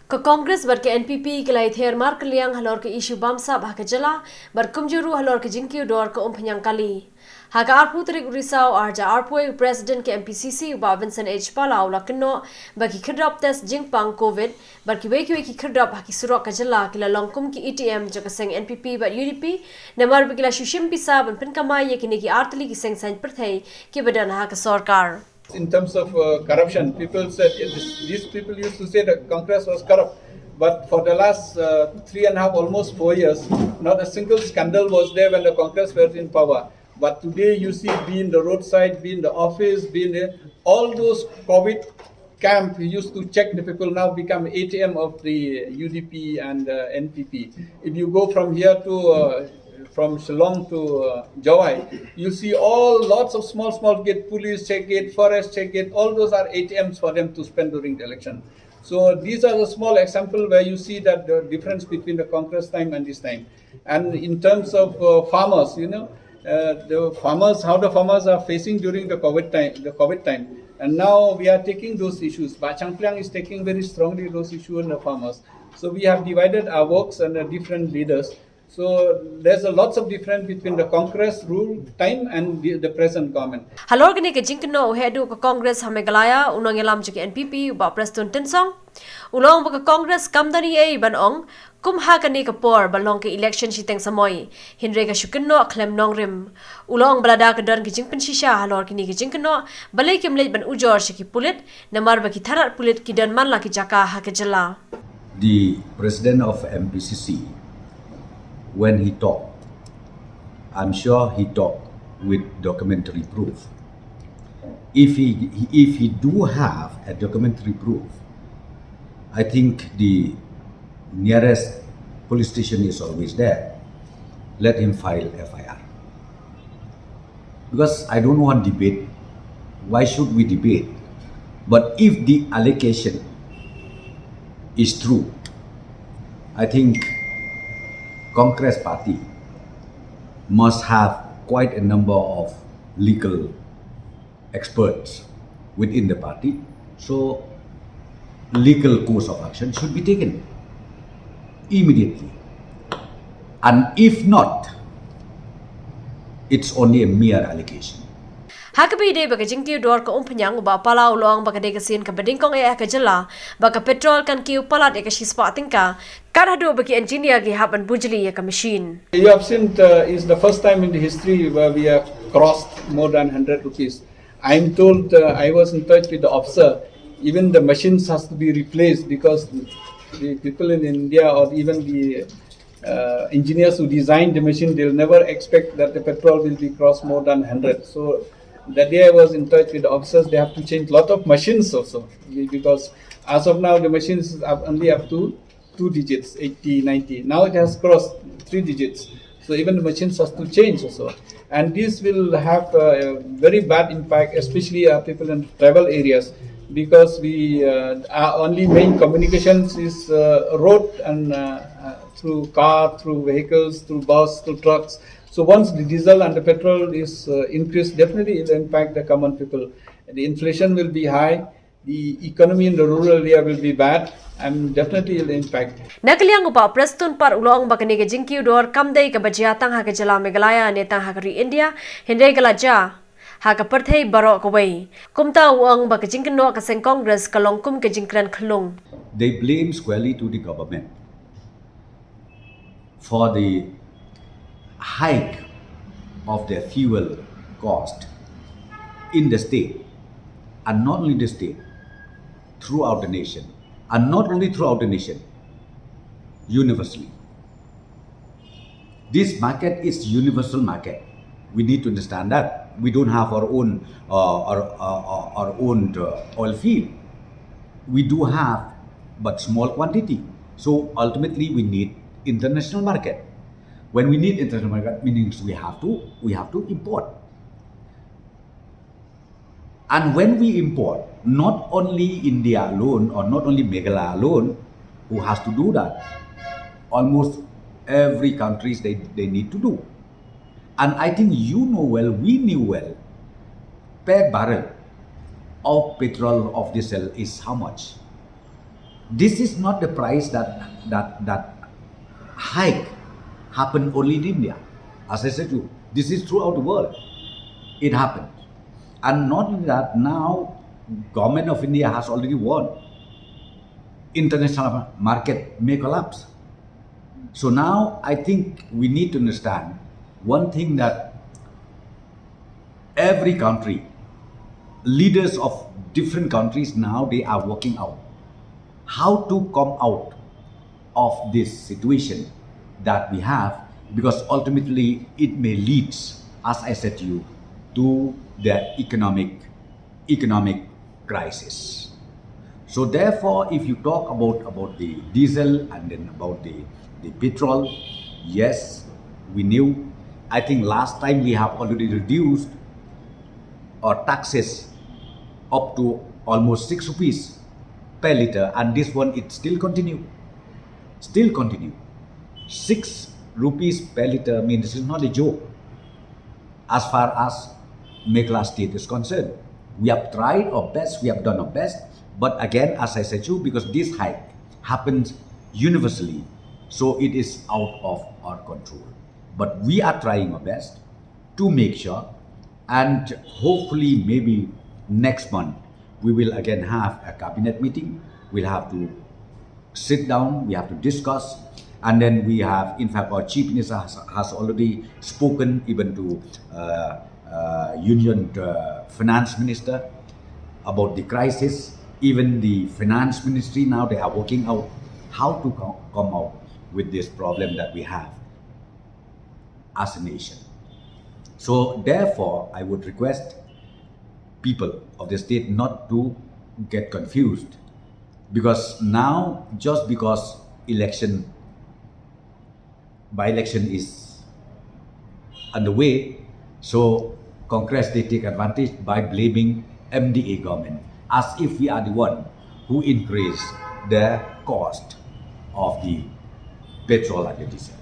Ka Congress bar ke NPP ke lai ther mar ke liang halor ke isu bamsa bah ke jela bar kumjuru halor ke jingki dor ke penyang kali. Haga arpu terik risau arja arpu President ke MPCC ba Vincent H Palau la keno bagi kedap tes jingpang COVID bar ki weki kedap haki surok ke jela kila longkum ki ETM jaka seng NPP ba UDP namar bigila shushim pisa ban penkamai ye kini ki artli ki seng sain perthai ki badan ha ke sarkar. In terms of corruption, people said these people used to say that Congress was corrupt, but for the last 3.5, almost 4 years, not a single scandal was there when the Congress was in power. But today you see, be in the roadside, be in the office, be in all those COVID camp used to check the people now become ATM of the UDP and NPP. If you go from here to from Shillong to Jawai, you see lots of small gate, police check gate, forest check gate, all those are ATMs for them to spend during the election. So these are the small example where you see that the difference between the Congress time and this time. And in terms of farmers, the farmers, how the farmers are facing during the COVID time. And now we are taking those issues. Bachang Pliang is taking very strongly those issues in the farmers. So we have divided our works under different leaders. So there's a lots of difference between the Congress rule time and the present government. Halor gini ke jingkno hedu ke Congress Hamegalaya unang yalam ke NPP ba Preston Tensong ulong ba ke Congress kamdani ei banong kumha kani ke por balong ke election siteng samoy hinre ke shukno klem nongrim ulong balada ke dan ke jingpen shisha halor kini ke jingkno balai ke mlej ban ujor shiki pulit namar ba ki tharat pulit ki dan man la ki jaka ha ke jela. The president of MPCC, when he talked, I'm sure he talked with documentary proof. If he do have a documentary proof, I think the nearest police station is always there. Let him file FIR. Because I don't want debate. Why should we debate? But if the allegation is true, I think Congress party must have quite a number of legal experts within the party. So legal course of action should be taken immediately. And if not, it's only a mere allegation. Hakabi de baka jingki dor ka penyang ba palau long baka de kasin ka bedingkong e ka jela baka petrol kan kiu palat e ka shispa tingka kan hadu baki engineer gi haban bujli e ka machine. You have seen is the first time in the history where we have crossed more than 100 rupees. I'm told I was in touch with the officer. Even the machines has to be replaced because the people in India or even the engineers who designed the machine, they'll never expect that the petrol will be crossed more than 100. So that day I was in touch with the officers, they have to change a lot of machines also because as of now the machines are only up to 2 digits, 80, 90. Now it has crossed 3 digits. So even the machines has to change also. And this will have a very bad impact, especially people in travel areas because our only main communications is road and through car, through vehicles, through bus, through trucks. So once the diesel and the petrol is increased, definitely it will impact the common people. The inflation will be high, the economy in the rural area will be bad, and definitely it will impact. Nakaliang upa Preston par ulong bakani ke jingki dor kamdai ke bajiatang ha ke jela Meghalaya netang ha ke India hindai galaja ha ke perthai barok kawai kumta uang baka jingkno ka seng Congress ka longkum ke jingkran khlung. They blame squarely to the government for the hike of their fuel cost in the state, and not only the state, throughout the nation, and not only throughout the nation, universally. This market is universal market. We need to understand that we don't have our own oil field. We do have, but small quantity. So ultimately, we need international market. When we need international market, means we have to import. And when we import, not only India alone or not only Meghalaya alone who has to do that, almost every country they need to do. And I think you know well, we knew well, per barrel of petrol of diesel is how much? This is not the price that hike happened only in India. As I said to you, this is throughout the world. It happened. And not only that, now government of India has already warned international market may collapse. So now I think we need to understand one thing, that every country, leaders of different countries now, they are working out how to come out of this situation that we have, because ultimately it may lead, as I said to you, to the economic crisis. So therefore, if you talk about the diesel and then about the petrol, yes, we knew. I think last time we have already reduced our taxes up to almost 6 rupees per liter, and this one it still continue. 6 rupees per liter means this is not a joke as far as Meghalaya state is concerned. We have tried our best, we have done our best, but again, as I said to you, because this hike happens universally, so it is out of our control. But we are trying our best to make sure, and hopefully maybe next month we will again have a cabinet meeting. We'll have to sit down, we have to discuss, and then we have, in fact, our chief minister has already spoken even to Union finance minister about the crisis. Even the finance ministry now, they are working out how to come out with this problem that we have as a nation. So therefore, I would request people of the state not to get confused, because now, just because by-election is underway, so Congress, they take advantage by blaming MDA government as if we are the one who increased the cost of the petrol and the diesel.